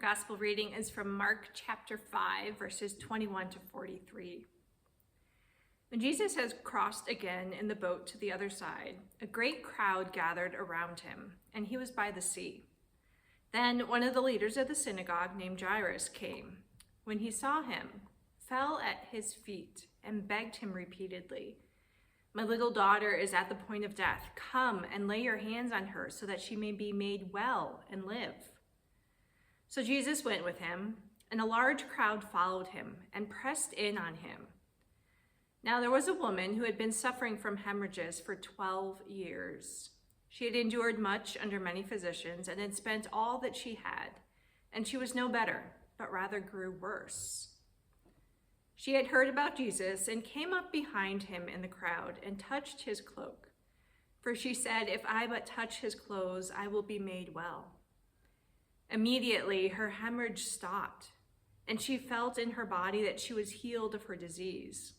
gospel reading is from Mark chapter 5, verses 21 to 43. When Jesus had crossed again in the boat to the other side, a great crowd gathered around him, and he was by the sea. Then one of the leaders of the synagogue named Jairus came. When he saw him, fell at his feet and begged him repeatedly, "My little daughter is at the point of death. Come and lay your hands on her so that she may be made well and live." So Jesus went with him, and a large crowd followed him and pressed in on him. Now there was a woman who had been suffering from hemorrhages for 12 years. She had endured much under many physicians and had spent all that she had, and she was no better, but rather grew worse. She had heard about Jesus and came up behind him in the crowd and touched his cloak. For she said, "If I but touch his clothes, I will be made well." Immediately her hemorrhage stopped, and she felt in her body that she was healed of her disease.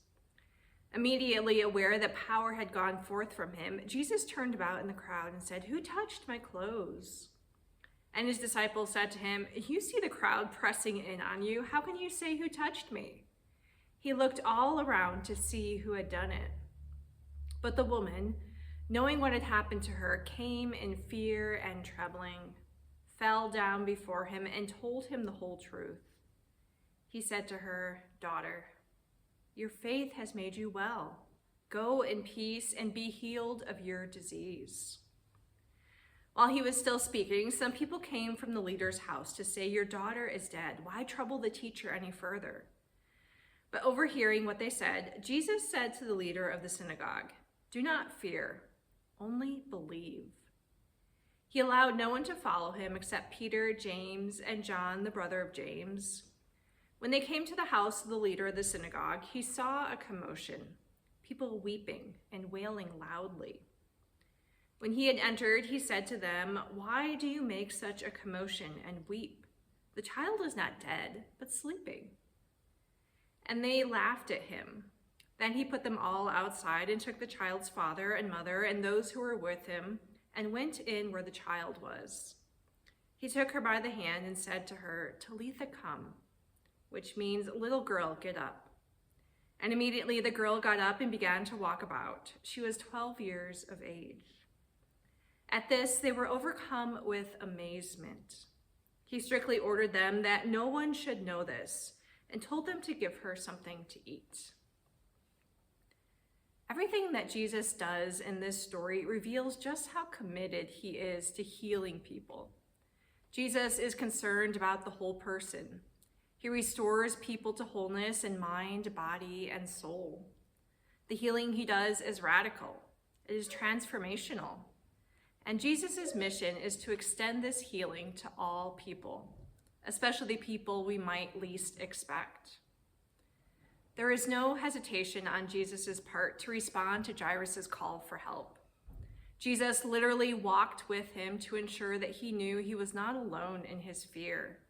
Immediately aware that power had gone forth from him, Jesus turned about in the crowd and said, "Who touched my clothes?" And his disciples said to him, "You see the crowd pressing in on you. How can you say, 'Who touched me?'" He looked all around to see who had done it. But the woman, knowing what had happened to her, came in fear and trembling, fell down before him, and told him the whole truth. He said to her, "Daughter, your faith has made you well. Go in peace and be healed of your disease." While he was still speaking, some people came from the leader's house to say, "Your daughter is dead. Why trouble the teacher any further?" But overhearing what they said, Jesus said to the leader of the synagogue, "Do not fear, only believe." He allowed no one to follow him except Peter, James, and John, the brother of James. When they came to the house of the leader of the synagogue, he saw a commotion, people weeping and wailing loudly. When he had entered, he said to them, "Why do you make such a commotion and weep? The child is not dead, but sleeping." And they laughed at him. Then he put them all outside and took the child's father and mother and those who were with him and went in where the child was. He took her by the hand and said to her, "Talitha cum," which means, "Little girl, get up." And immediately the girl got up and began to walk about. She was 12 years of age. At this, they were overcome with amazement. He strictly ordered them that no one should know this and told them to give her something to eat. Everything that Jesus does in this story reveals just how committed he is to healing people. Jesus is concerned about the whole person. He restores people to wholeness in mind, body, and soul. The healing he does is radical. It is transformational. And Jesus' mission is to extend this healing to all people, especially people we might least expect. There is no hesitation on Jesus' part to respond to Jairus' call for help. Jesus literally walked with him to ensure that he knew he was not alone in his fear.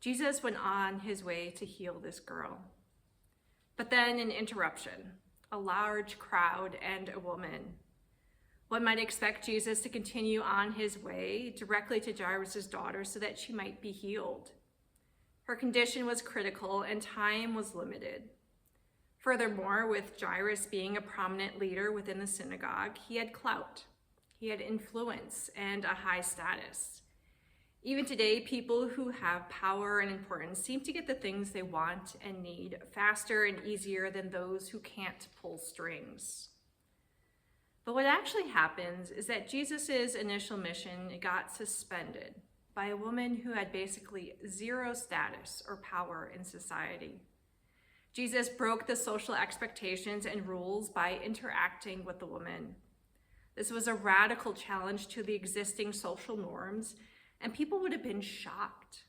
Jesus went on his way to heal this girl. But then an interruption, a large crowd and a woman. One might expect Jesus to continue on his way directly to Jairus' daughter so that she might be healed. Her condition was critical and time was limited. Furthermore, with Jairus being a prominent leader within the synagogue, he had clout, he had influence, and a high status. Even today, people who have power and importance seem to get the things they want and need faster and easier than those who can't pull strings. But what actually happens is that Jesus' initial mission got suspended by a woman who had basically zero status or power in society. Jesus broke the social expectations and rules by interacting with the woman. This was a radical challenge to the existing social norms, and people would have been shocked.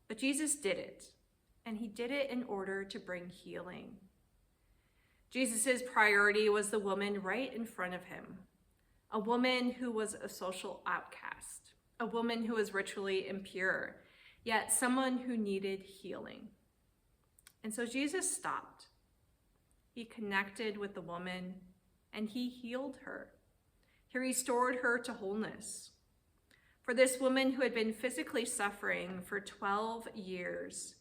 But Jesus did it, and he did it in order to bring healing. Jesus' priority was the woman right in front of him, a woman who was a social outcast, a woman who was ritually impure, yet someone who needed healing. And so Jesus stopped. He connected with the woman and he healed her. He restored her to wholeness. For this woman who had been physically suffering for 12 years,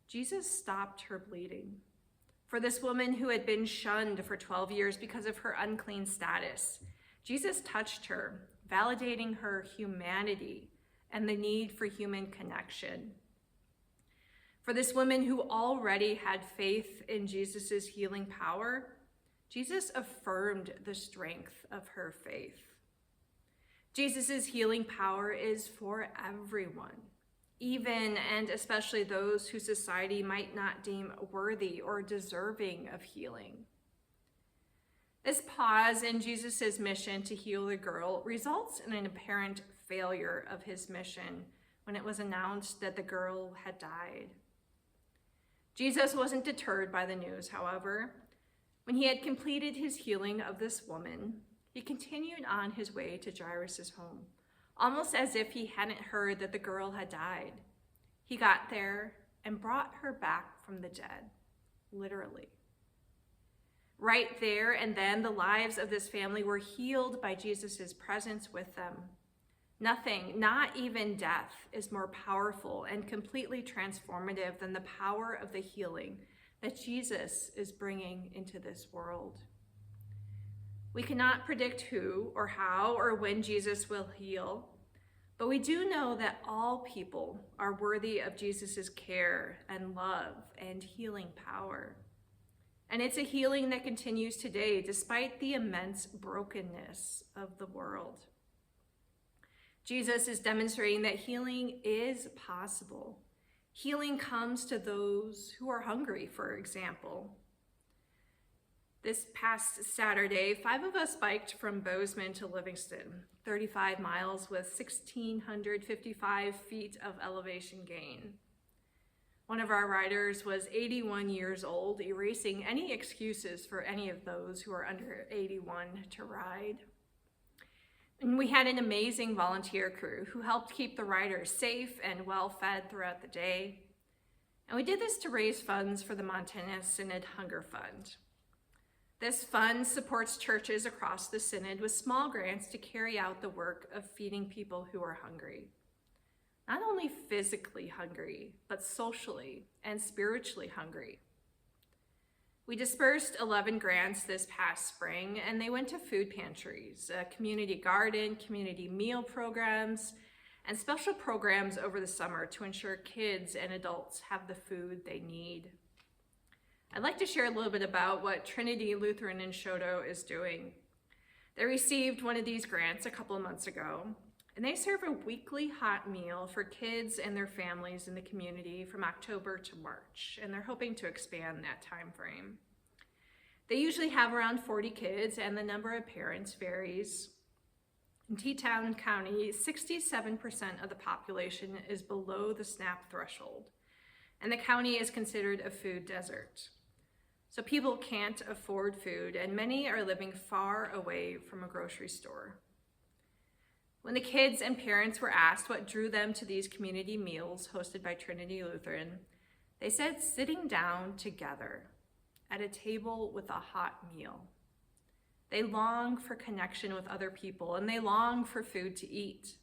Jesus stopped her bleeding. For this woman who had been shunned for 12 years because of her unclean status, Jesus touched her, validating her humanity and the need for human connection. For this woman who already had faith in Jesus' healing power, Jesus affirmed the strength of her faith. Jesus' healing power is for everyone, even and especially those who society might not deem worthy or deserving of healing. This pause in Jesus' mission to heal the girl results in an apparent failure of his mission when it was announced that the girl had died. Jesus wasn't deterred by the news, however. When he had completed his healing of this woman, he continued on his way to Jairus' home, almost as if he hadn't heard that the girl had died. He got there and brought her back from the dead, literally. Right there and then, the lives of this family were healed by Jesus' presence with them. Nothing, not even death, is more powerful and completely transformative than the power of the healing that Jesus is bringing into this world. We cannot predict who or how or when Jesus will heal, but we do know that all people are worthy of Jesus' care and love and healing power. And it's a healing that continues today despite the immense brokenness of the world. Jesus is demonstrating that healing is possible. Healing comes to those who are hungry, for example. This past Saturday, 5 of us biked from Bozeman to Livingston, 35 miles with 1,655 feet of elevation gain. One of our riders was 81 years old, erasing any excuses for any of those who are under 81 to ride. And we had an amazing volunteer crew who helped keep the riders safe and well-fed throughout the day. And we did this to raise funds for the Montana Synod Hunger Fund. This fund supports churches across the Synod with small grants to carry out the work of feeding people who are hungry. Not only physically hungry, but socially and spiritually hungry. We dispersed 11 grants this past spring, and they went to food pantries, a community garden, community meal programs, and special programs over the summer to ensure kids and adults have the food they need. I'd like to share a little bit about what Trinity Lutheran in Shodo is doing. They received one of these grants a couple of months ago, and they serve a weekly hot meal for kids and their families in the community from October to March, and they're hoping to expand that time frame. They usually have around 40 kids, and the number of parents varies. In Teton County, 67% of the population is below the SNAP threshold, and the county is considered a food desert. So people can't afford food, and many are living far away from a grocery store. When the kids and parents were asked what drew them to these community meals hosted by Trinity Lutheran, they said sitting down together at a table with a hot meal. They long for connection with other people, and they long for food to eat.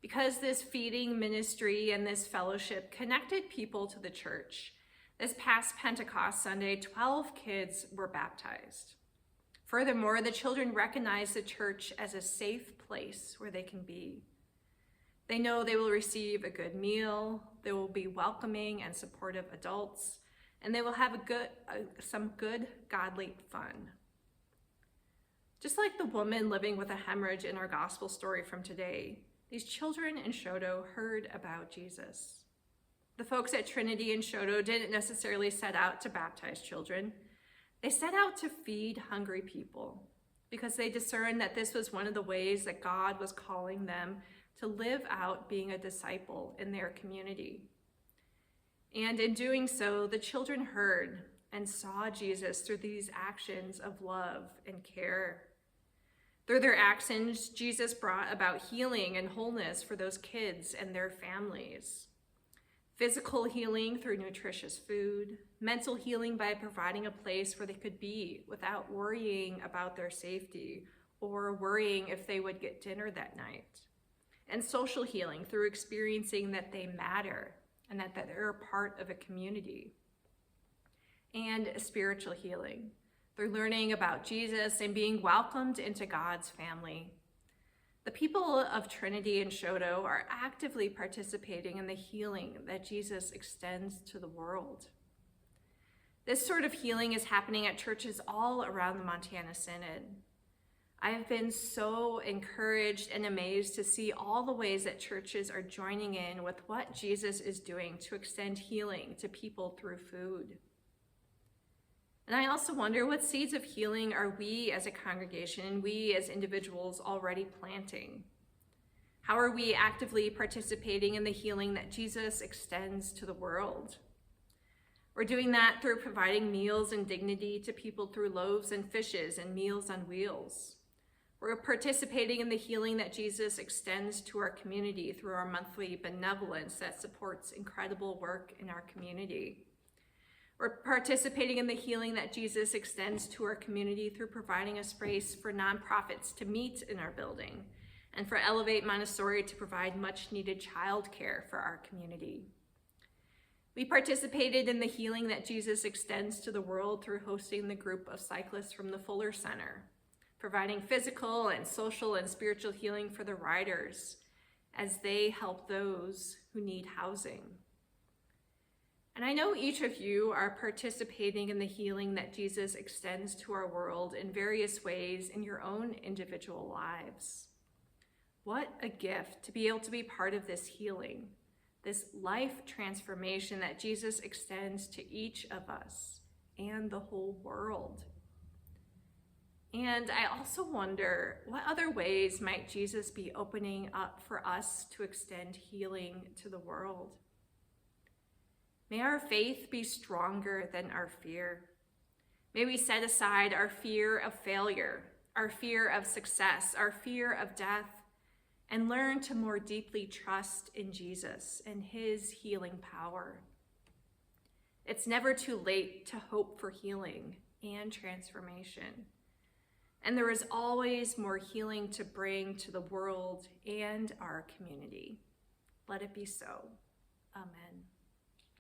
Because this feeding ministry and this fellowship connected people to the church, this past Pentecost Sunday, 12 kids were baptized. Furthermore, the children recognize the church as a safe place where they can be. They know they will receive a good meal, they will be welcoming and supportive adults, and they will have some good godly fun. Just like the woman living with a hemorrhage in our gospel story from today, these children in Shodo heard about Jesus. The folks at Trinity in Shodo didn't necessarily set out to baptize children. They set out to feed hungry people because they discerned that this was one of the ways that God was calling them to live out being a disciple in their community. And in doing so, the children heard and saw Jesus through these actions of love and care. Through their actions, Jesus brought about healing and wholeness for those kids and their families. Physical healing through nutritious food, mental healing by providing a place where they could be without worrying about their safety or worrying if they would get dinner that night, and social healing through experiencing that they matter and that they're a part of a community, and spiritual healing through learning about Jesus and being welcomed into God's family. The people of Trinity and Shodo are actively participating in the healing that Jesus extends to the world. This sort of healing is happening at churches all around the Montana Synod. I have been so encouraged and amazed to see all the ways that churches are joining in with what Jesus is doing to extend healing to people through food. And I also wonder, what seeds of healing are we as a congregation and we as individuals already planting? How are we actively participating in the healing that Jesus extends to the world? We're doing that through providing meals and dignity to people through loaves and fishes and Meals on Wheels. We're participating in the healing that Jesus extends to our community through our monthly benevolence that supports incredible work in our community. We're participating in the healing that Jesus extends to our community through providing a space for nonprofits to meet in our building, and for Elevate Montessori to provide much needed childcare for our community. We participated in the healing that Jesus extends to the world through hosting the group of cyclists from the Fuller Center, providing physical and social and spiritual healing for the riders as they help those who need housing. And I know each of you are participating in the healing that Jesus extends to our world in various ways in your own individual lives. What a gift to be able to be part of this healing, this life transformation that Jesus extends to each of us and the whole world. And I also wonder, what other ways might Jesus be opening up for us to extend healing to the world? May our faith be stronger than our fear. May we set aside our fear of failure, our fear of success, our fear of death, and learn to more deeply trust in Jesus and his healing power. It's never too late to hope for healing and transformation. And there is always more healing to bring to the world and our community. Let it be so. Amen.